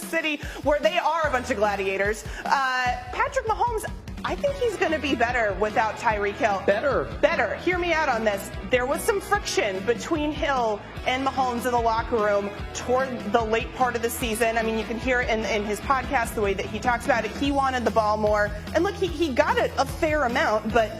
City, where they are a bunch of gladiators. Patrick Mahomes, I think he's going to be better without Tyreek Hill. Better. Hear me out on this. There was some friction between Hill and Mahomes in the locker room toward the late part of the season. I mean, you can hear it in his podcast, the way that he talks about it. He wanted the ball more. And look, he got it a fair amount, but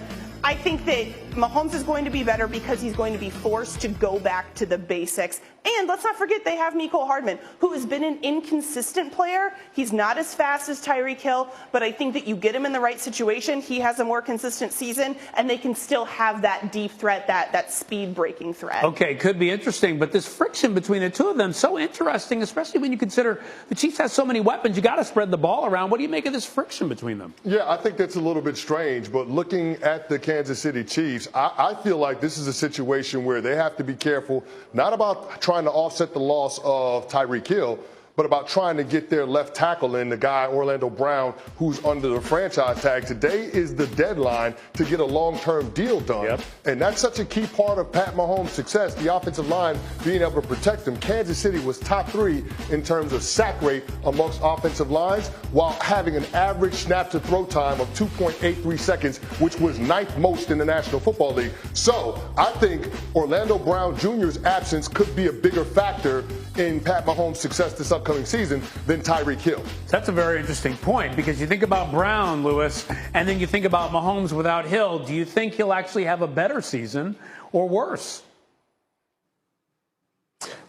I think that Mahomes is going to be better because he's going to be forced to go back to the basics. And let's not forget they have Mecole Hardman, who has been an inconsistent player. He's not as fast as Tyreek Hill, but I think that you get him in the right situation, he has a more consistent season, and they can still have that deep threat, that speed-breaking threat. Okay, could be interesting, but this friction between the two of them, so interesting, especially when you consider the Chiefs have so many weapons. You got to spread the ball around. What do you make of this friction between them? Yeah, I think that's a little bit strange, but looking at the Kansas City Chiefs, I feel like this is a situation where they have to be careful, not about trying to offset the loss of Tyreek Hill, but about trying to get their left tackle in, the guy, Orlando Brown, who's under the franchise tag. Today is the deadline to get a long-term deal done. Yep. And that's such a key part of Pat Mahomes' success, the offensive line being able to protect him. Kansas City was top 3 in terms of sack rate amongst offensive lines, while having an average snap-to-throw time of 2.83 seconds, which was 9th most in the National Football League. So I think Orlando Brown Jr.'s absence could be a bigger factor in Pat Mahomes' success this upcoming season than Tyreek Hill. That's a very interesting point, because you think about Brown, Lewis, and then you think about Mahomes without Hill. Do you think he'll actually have a better season or worse?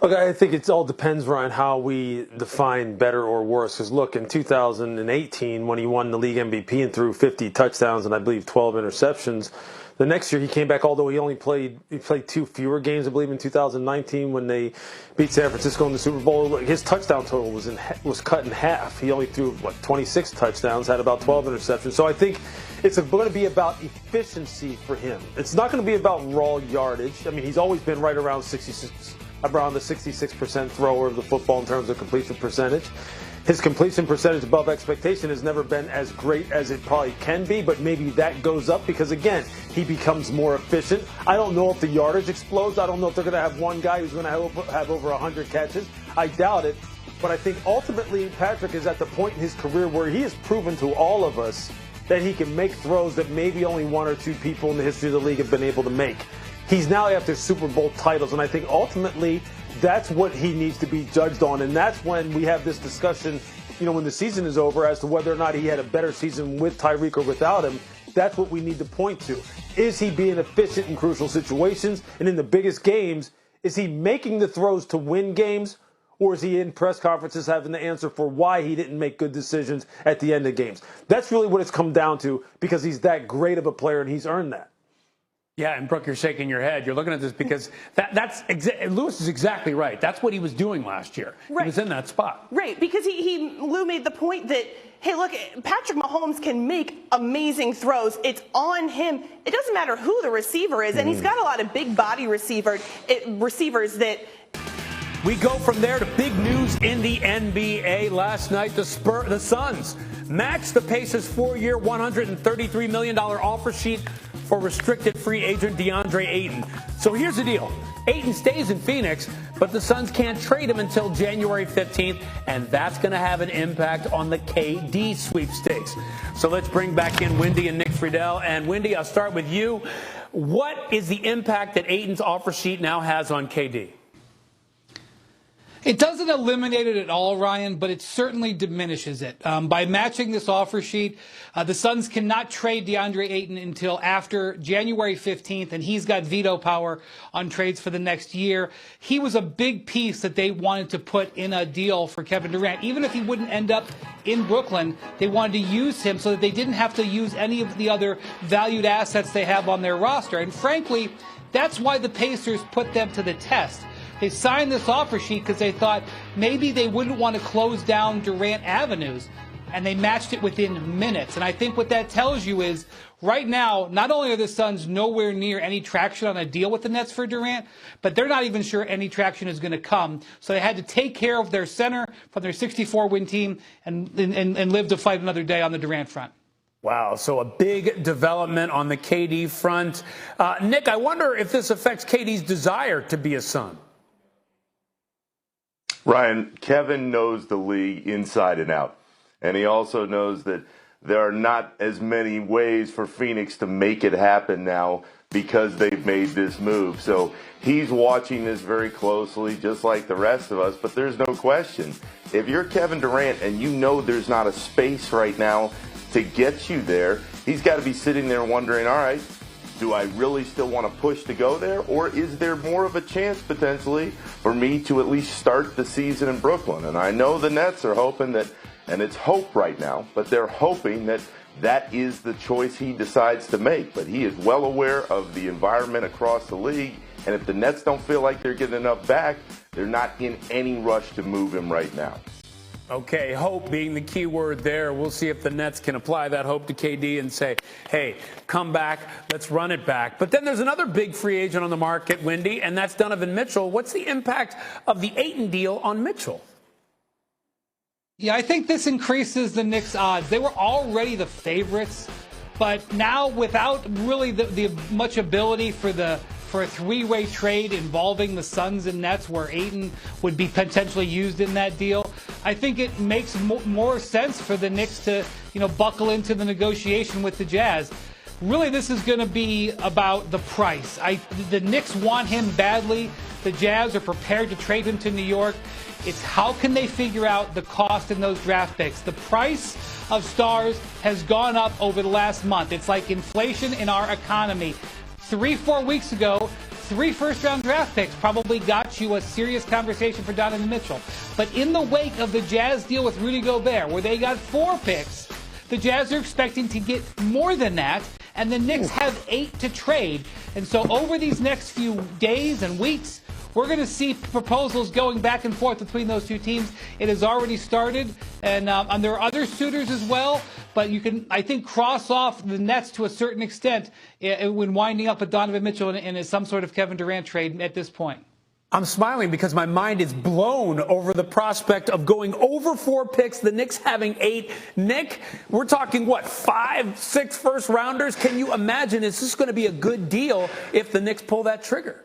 Look, I think it all depends, Ryan, how we define better or worse. Because look, in 2018, when he won the league MVP and threw 50 touchdowns and I believe 12 interceptions, the next year he came back, although he played 2 fewer games, I believe, in 2019 when they beat San Francisco in the Super Bowl. His touchdown total was cut in half. He only threw 26 touchdowns, had about 12 interceptions. So I think it's going to be about efficiency for him. It's not going to be about raw yardage. I mean, he's always been right around the 66% thrower of the football in terms of completion percentage. His completion percentage above expectation has never been as great as it probably can be, but maybe that goes up because, again, he becomes more efficient. I don't know if the yardage explodes. I don't know if they're going to have one guy who's going to have over 100 catches. I doubt it. But I think ultimately Patrick is at the point in his career where he has proven to all of us that he can make throws that maybe only 1 or 2 people in the history of the league have been able to make. He's now after Super Bowl titles, and I think ultimately that's what he needs to be judged on. And that's when we have this discussion, when the season is over, as to whether or not he had a better season with Tyreek or without him. That's what we need to point to. Is he being efficient in crucial situations? And in the biggest games, is he making the throws to win games? Or is he in press conferences having the answer for why he didn't make good decisions at the end of games? That's really what it's come down to, because he's that great of a player and he's earned that. Yeah, and Brooke, you're shaking your head. You're looking at this because Lewis is exactly right. That's what he was doing last year. Right. He was in that spot. Right, because Lou made the point that, hey, look, Patrick Mahomes can make amazing throws. It's on him. It doesn't matter who the receiver is, and he's got a lot of big body receivers that. We go from there to big news in the NBA. Last night, the Suns matched the Pacers' 4-year, $133 million offer sheet for restricted free agent DeAndre Ayton. So here's the deal. Ayton stays in Phoenix, but the Suns can't trade him until January 15th, and that's going to have an impact on the KD sweepstakes. So let's bring back in Wendy and Nick Friedel. And Wendy, I'll start with you. What is the impact that Ayton's offer sheet now has on KD? It doesn't eliminate it at all, Ryan, but it certainly diminishes it. By matching this offer sheet, the Suns cannot trade DeAndre Ayton until after January 15th, and he's got veto power on trades for the next year. He was a big piece that they wanted to put in a deal for Kevin Durant. Even if he wouldn't end up in Brooklyn, they wanted to use him so that they didn't have to use any of the other valued assets they have on their roster. And frankly, that's why the Pacers put them to the test. They signed this offer sheet because they thought maybe they wouldn't want to close down Durant avenues, and they matched it within minutes. And I think what that tells you is right now, not only are the Suns nowhere near any traction on a deal with the Nets for Durant, but they're not even sure any traction is going to come. So they had to take care of their center from their 64-win team and live to fight another day on the Durant front. Wow, so a big development on the KD front. Nick, I wonder if this affects KD's desire to be a Sun. Ryan, Kevin knows the league inside and out. And he also knows that there are not as many ways for Phoenix to make it happen now because they've made this move. So he's watching this very closely, just like the rest of us. But there's no question, if you're Kevin Durant and you know there's not a space right now to get you there, he's got to be sitting there wondering, all right, do I really still want to push to go there? Or is there more of a chance potentially for me to at least start the season in Brooklyn? And I know the Nets are hoping that, and it's hope right now, but they're hoping that that is the choice he decides to make. But he is well aware of the environment across the league. And if the Nets don't feel like they're getting enough back, they're not in any rush to move him right now. Okay, hope being the key word there. We'll see if the Nets can apply that hope to KD and say, hey, come back, let's run it back. But then there's another big free agent on the market, Wendy, and that's Donovan Mitchell. What's the impact of the Ayton deal on Mitchell? Yeah, I think this increases the Knicks' odds. They were already the favorites, but now without really the much ability for a three-way trade involving the Suns and Nets where Ayton would be potentially used in that deal, I think it makes more sense for the Knicks to, buckle into the negotiation with the Jazz. Really, this is going to be about the price. The Knicks want him badly. The Jazz are prepared to trade him to New York. It's how can they figure out the cost in those draft picks. The price of stars has gone up over the last month. It's like inflation in our economy. 3-4 weeks ago, 3 first-round draft picks probably got you a serious conversation for Donovan Mitchell. But in the wake of the Jazz deal with Rudy Gobert, where they got 4 picks, the Jazz are expecting to get more than that, and the Knicks have 8 to trade. And so over these next few days and weeks, we're going to see proposals going back and forth between those two teams. It has already started, and there are other suitors as well. But you can, I think, cross off the Nets to a certain extent when winding up with Donovan Mitchell in some sort of Kevin Durant trade at this point. I'm smiling because my mind is blown over the prospect of going over 4 picks, the Knicks having 8. Nick, we're talking, 5, 6 first rounders? Can you imagine, is this going to be a good deal if the Knicks pull that trigger?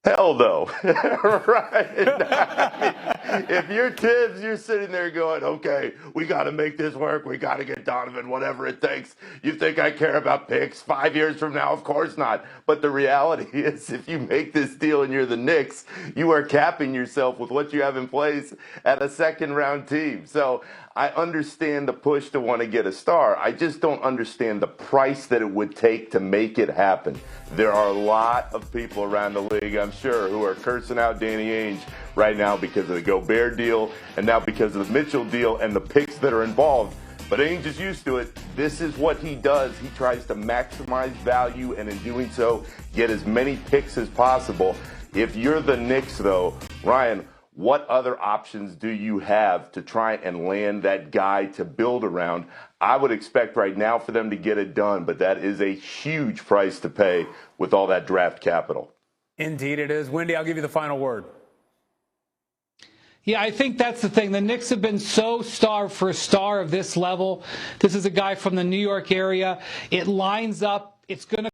Hell no. Right. I mean, if you're Tibbs, you're sitting there going, okay, we got to make this work. We got to get Donovan, whatever it takes. You think I care about picks 5 years from now? Of course not. But the reality is if you make this deal and you're the Knicks, you are capping yourself with what you have in place at a second-round team. So I understand the push to want to get a star. I just don't understand the price that it would take to make it happen. There are a lot of people around the league, I'm sure, who are cursing out Danny Ainge right now because of the Gobert deal and now because of the Mitchell deal and the picks that are involved. But Ainge is used to it. This is what he does. He tries to maximize value and in doing so, get as many picks as possible. If you're the Knicks, though, Ryan, what other options do you have to try and land that guy to build around? I would expect right now for them to get it done, but that is a huge price to pay with all that draft capital. Indeed it is. Wendy, I'll give you the final word. Yeah, I think that's the thing. The Knicks have been so starved for a star of this level. This is a guy from the New York area. It lines up. It's going to